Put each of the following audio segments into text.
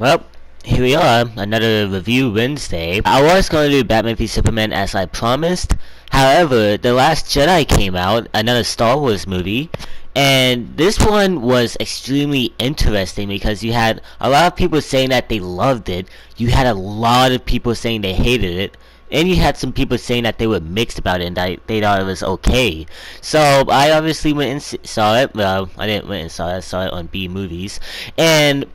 Well, here we are, another review Wednesday. I was going to do Batman v Superman as I promised. However, The Last Jedi came out, another Star Wars movie, and this one was extremely interesting because you had a lot of people saying that they loved it, you had a lot of people saying they hated it, and you had some people saying that they were mixed about it and that they thought it was okay. So I obviously went and saw it. Well, I didn't went and saw it. I saw it on B Movies, and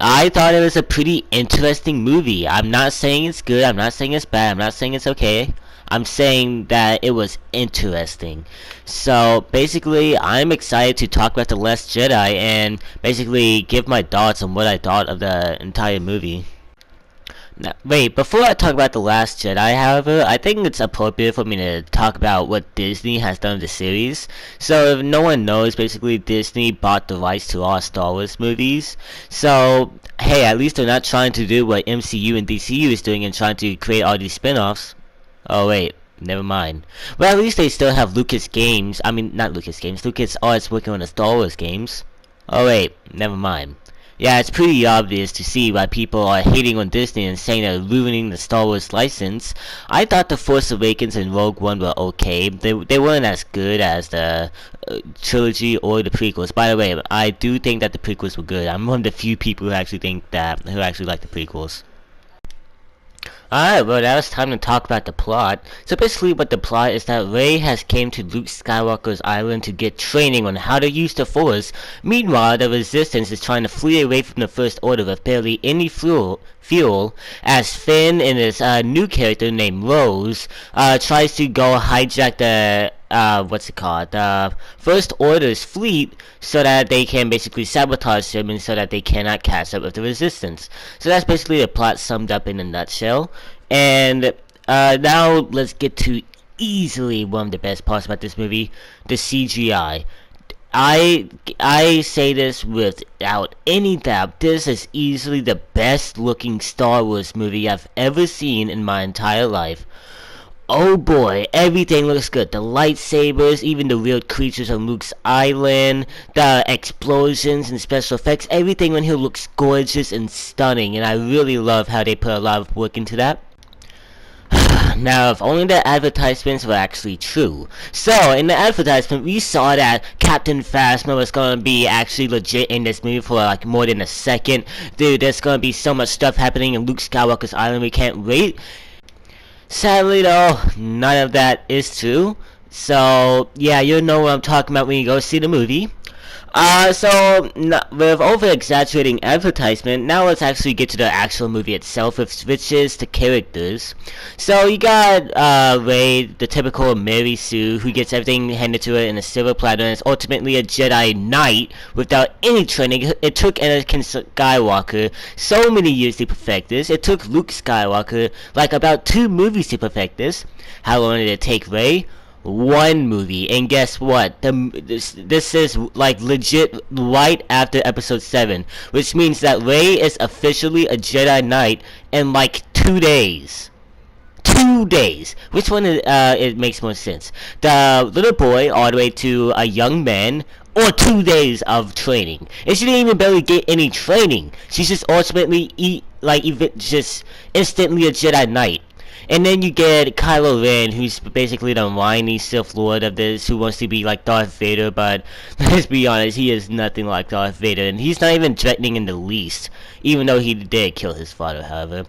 I thought it was a pretty interesting movie. I'm not saying it's good, I'm not saying it's bad, I'm not saying it's okay. I'm saying that it was interesting. So basically, I'm excited to talk about The Last Jedi and basically give my thoughts on what I thought of the entire movie. Now, wait, before I talk about The Last Jedi, however, I think it's appropriate for me to talk about what Disney has done with the series. So, if no one knows, basically Disney bought the rights to all Star Wars movies. So, hey, at least they're not trying to do what MCU and DCU is doing and trying to create all these spin-offs. Oh, wait. Never mind. Well, at least they still have Lucas Games. I mean, not Lucas Games. Lucas Arts working on the Star Wars games. Oh, wait. Never mind. Yeah, it's pretty obvious to see why people are hating on Disney and saying they're ruining the Star Wars license. I thought The Force Awakens and Rogue One were okay. They weren't as good as the trilogy or the prequels. By the way, I do think that the prequels were good. I'm one of the few people who actually like the prequels. Alright, well now it's time to talk about the plot. So basically what the plot is that Rey has came to Luke Skywalker's island to get training on how to use the Force. Meanwhile, the Resistance is trying to flee away from the First Order with barely any fuel as Finn and his new character named Rose tries to go hijack the the First Order's fleet so that they can basically sabotage them and so that they cannot catch up with the Resistance. So that's basically the plot summed up in a nutshell. And now let's get to easily one of the best parts about this movie, the CGI. I say this without any doubt, this is easily the best looking Star Wars movie I've ever seen in my entire life. Oh boy, everything looks good. The lightsabers, even the weird creatures on Luke's island, the explosions and special effects, everything on here looks gorgeous and stunning, and I really love how they put a lot of work into that. Now, if only the advertisements were actually true. So, in the advertisement, we saw that Captain Phasma was gonna be actually legit in this movie for like more than a second. Dude, there's gonna be so much stuff happening in Luke Skywalker's island, we can't wait. Sadly though, none of that is true. So, yeah, you'll know what I'm talking about when you go see the movie. With over-exaggerating advertisement, now let's actually get to the actual movie itself, which is the characters. So you got Rey, the typical Mary Sue, who gets everything handed to her in a silver platter and is ultimately a Jedi Knight without any training. It took Anakin Skywalker so many years to perfect this. It took Luke Skywalker like about 2 movies to perfect this. How long did it take Rey? 1 movie, and guess what? This is like legit right after episode 7, which means that Rey is officially a Jedi Knight in like 2 days. 2 days. Which one it makes more sense? The little boy all the way to a young man, or 2 days of training? And she didn't even barely get any training. She's just ultimately just instantly a Jedi Knight. And then you get Kylo Ren, who's basically the whiny Sith Lord of this, who wants to be like Darth Vader, but let's be honest, he is nothing like Darth Vader, and he's not even threatening in the least, even though he did kill his father, however.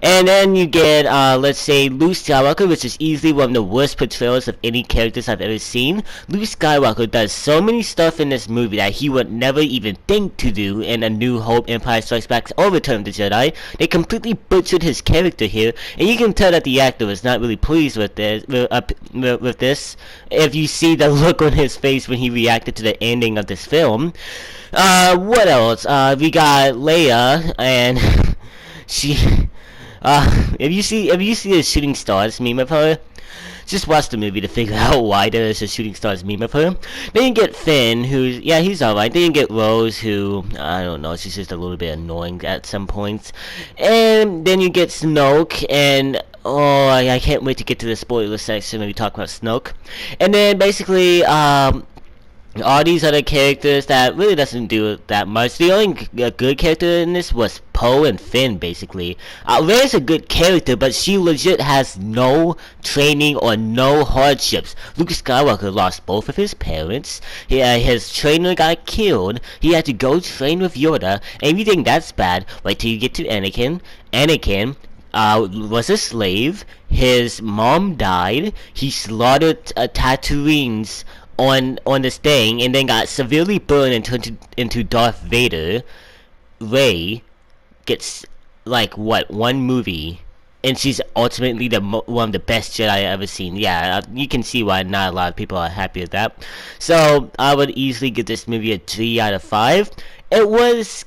And then you get, let's say, Luke Skywalker, which is easily one of the worst portrayals of any characters I've ever seen. Luke Skywalker does so many stuff in this movie that he would never even think to do in A New Hope, Empire Strikes Back, or Return of the Jedi. They completely butchered his character here, and you can tell that the actor was not really pleased with this. If you see the look on his face when he reacted to the ending of this film. What else? We got Leia, and she. If you see a shooting stars meme of her, just watch the movie to figure out why there is a shooting stars meme of her. Then you get Finn, who's, yeah, he's alright. Then you get Rose, who, I don't know, she's just a little bit annoying at some points. And then you get Snoke, and oh, I can't wait to get to the spoiler section when we talk about Snoke. And then basically, All these other characters that really doesn't do that much. The only good character in this was Poe and Finn, basically. Rey's a good character, but she legit has no training or no hardships. Luke Skywalker lost both of his parents. His trainer got killed. He had to go train with Yoda. And if you think that's bad, wait till you get to Anakin. Anakin was a slave. His mom died. He slaughtered Tatooine's on this thing, and then got severely burned and turned into Darth Vader. Rey gets like what, one movie, and she's ultimately one of the best Jedi I ever seen. Yeah, you can see why not a lot of people are happy with that. So I would easily give this movie a 3 out of 5. It was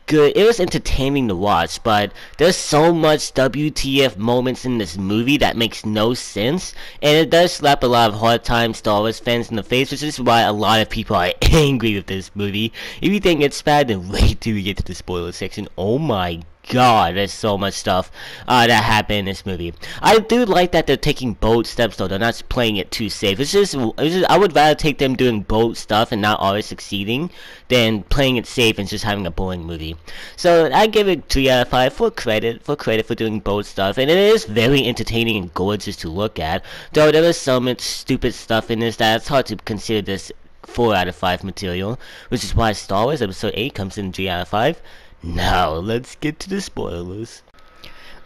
good. It was entertaining to watch, but there's so much WTF moments in this movie that makes no sense, and it does slap a lot of hard-time Star Wars fans in the face, which is why a lot of people are angry with this movie. If you think it's bad, then wait till we get to the spoiler section. Oh my god, there's so much stuff that happened in this movie. I do like that they're taking bold steps, though. They're not playing it too safe. It's just I would rather take them doing bold stuff and not always succeeding than playing it safe and just having a boring movie. So I give it 3 out of 5 for credit for doing bold stuff, and it is very entertaining and gorgeous to look at. Though there is so much stupid stuff in this that it's hard to consider this 4 out of 5 material, which is why Star Wars Episode 8 comes in 3 out of 5. Now, let's get to the spoilers.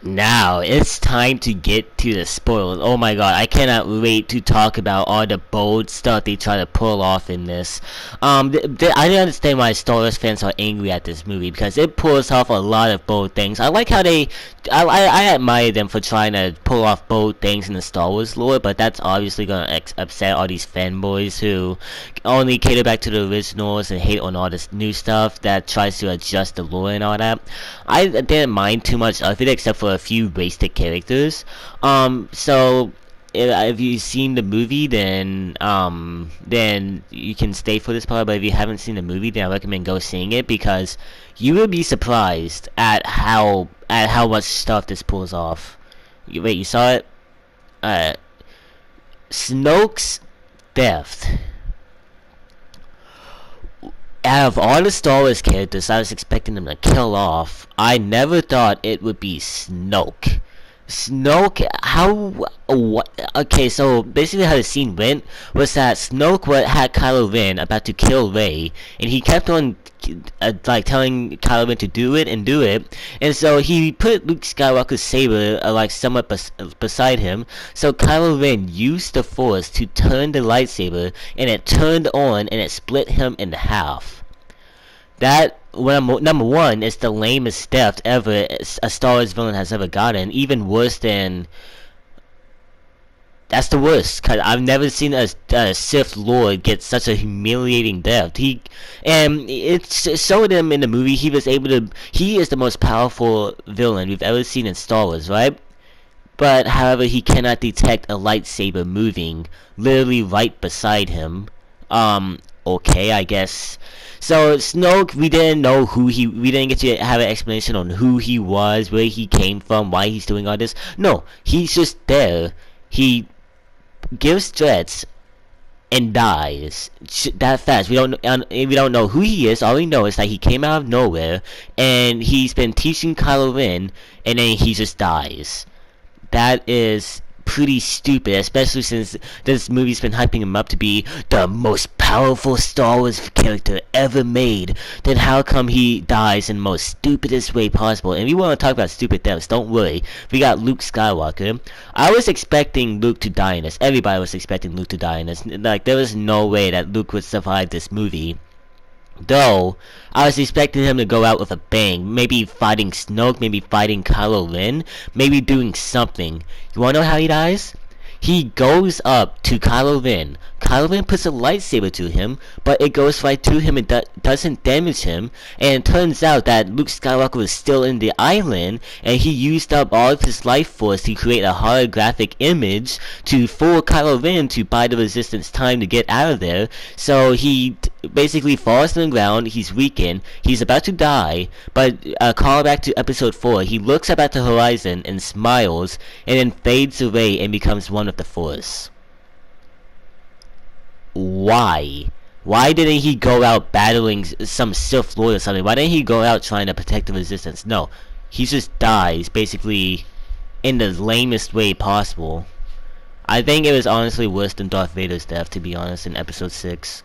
Now, it's time to get to the spoilers. Oh my god, I cannot wait to talk about all the bold stuff they try to pull off in this. I don't understand why Star Wars fans are angry at this movie, because it pulls off a lot of bold things. I like how I admire them for trying to pull off bold things in the Star Wars lore, but that's obviously gonna upset all these fanboys who only cater back to the originals and hate on all this new stuff that tries to adjust the lore and all that. I didn't mind too much of it, except for a few wasted characters. So if you've seen the movie, then you can stay for this part. But if you haven't seen the movie, then I recommend go seeing it, because you will be surprised at how much stuff this pulls off. Wait, you saw it? Snoke's death. Out of all the Star Wars characters I was expecting them to kill off, I never thought it would be Snoke. Okay, so basically how the scene went was that Snoke had Kylo Ren about to kill Rey, and he kept on like telling Kylo Ren to do it, and so he put Luke Skywalker's saber like somewhat beside him, so Kylo Ren used the Force to turn the lightsaber, and it turned on and it split him in half. That, number one, is the lamest death ever a Star Wars villain has ever gotten. Even worse than... That's the worst, because I've never seen a Sith Lord get such a humiliating death. And it showed him in the movie he is the most powerful villain we've ever seen in Star Wars, right? But, however, he cannot detect a lightsaber moving literally right beside him. Okay, I guess. So Snoke, we didn't get to have an explanation on who he was, where he came from, why he's doing all this. No, he's just there. He gives threats and dies that fast. We don't know who he is. All we know is that he came out of nowhere and he's been teaching Kylo Ren, and then he just dies. That is pretty stupid, especially since this movie's been hyping him up to be the most powerful Star Wars character ever made. Then how come he dies in the most stupidest way possible? And if you want to talk about stupid deaths, don't worry, we got Luke Skywalker. I was expecting Luke to die in this. Everybody was expecting Luke to die in this. Like, there was no way that Luke would survive this movie. Though, I was expecting him to go out with a bang. Maybe fighting Snoke, maybe fighting Kylo Ren, maybe doing something. You wanna know how he dies? He goes up to Kylo Ren. Kylo Ren puts a lightsaber to him, but it goes right to him and doesn't damage him. And it turns out that Luke Skywalker was still in the island, and he used up all of his life force to create a holographic image to fool Kylo Ren to buy the Resistance time to get out of there. So he basically falls to the ground. He's weakened. He's about to die. But call back to episode 4. He looks up at the horizon and smiles, and then fades away and becomes one with the Force. Why? Why didn't he go out battling some Sith Lord or something? Why didn't he go out trying to protect the Resistance? No, he just dies, basically, in the lamest way possible. I think it was honestly worse than Darth Vader's death, to be honest, in Episode 6.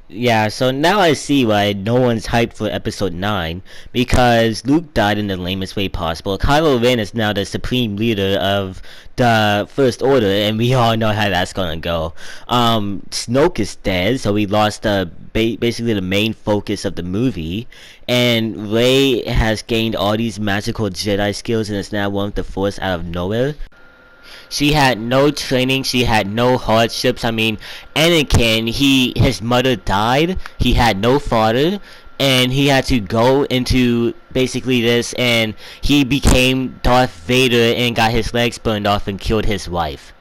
Yeah, so now I see why no one's hyped for Episode 9, because Luke died in the lamest way possible. Kylo Ren is now the supreme leader of the First Order, and we all know how that's gonna go. Snoke is dead, so we lost basically the main focus of the movie, and Rey has gained all these magical Jedi skills and is now one with the Force out of nowhere. She had no training, she had no hardships. I mean, Anakin, his mother died, he had no father, and he had to go into basically this, and he became Darth Vader and got his legs burned off and killed his wife.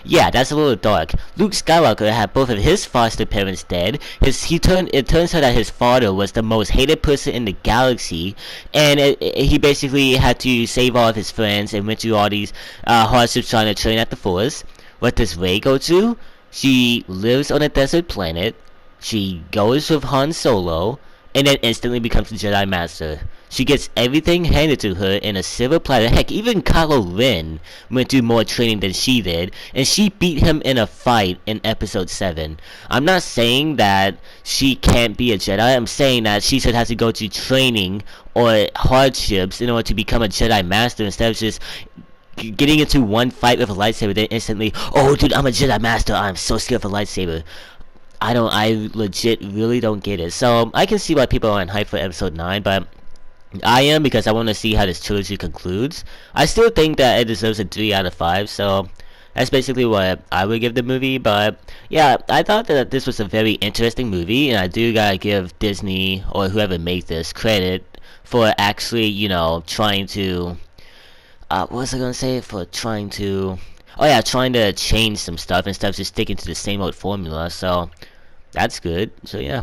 Yeah, that's a little dark. Luke Skywalker had both of his foster parents dead. It turns out that his father was the most hated person in the galaxy, and he basically had to save all of his friends and went through all these hardships trying to train at the Force. What does Rey go to? She lives on a desert planet. She goes with Han Solo, and then instantly becomes a Jedi Master. She gets everything handed to her in a silver platter. Heck, even Kylo Ren went through more training than she did, and she beat him in a fight in Episode 7. I'm not saying that she can't be a Jedi. I'm saying that she should have to go to training or hardships in order to become a Jedi Master, instead of just getting into one fight with a lightsaber, then instantly, oh dude, I'm a Jedi Master, I'm so scared of a lightsaber. I legit really don't get it. So I can see why people aren't hyped for Episode 9, but I am, because I want to see how this trilogy concludes. I still think that it deserves a 3 out of 5, so that's basically what I would give the movie. But yeah, I thought that this was a very interesting movie, and I do gotta give Disney, or whoever made this, credit for actually, you know, trying to what was I gonna say? For trying to, oh yeah, trying to change some stuff instead of just sticking to the same old formula. So that's good. So yeah.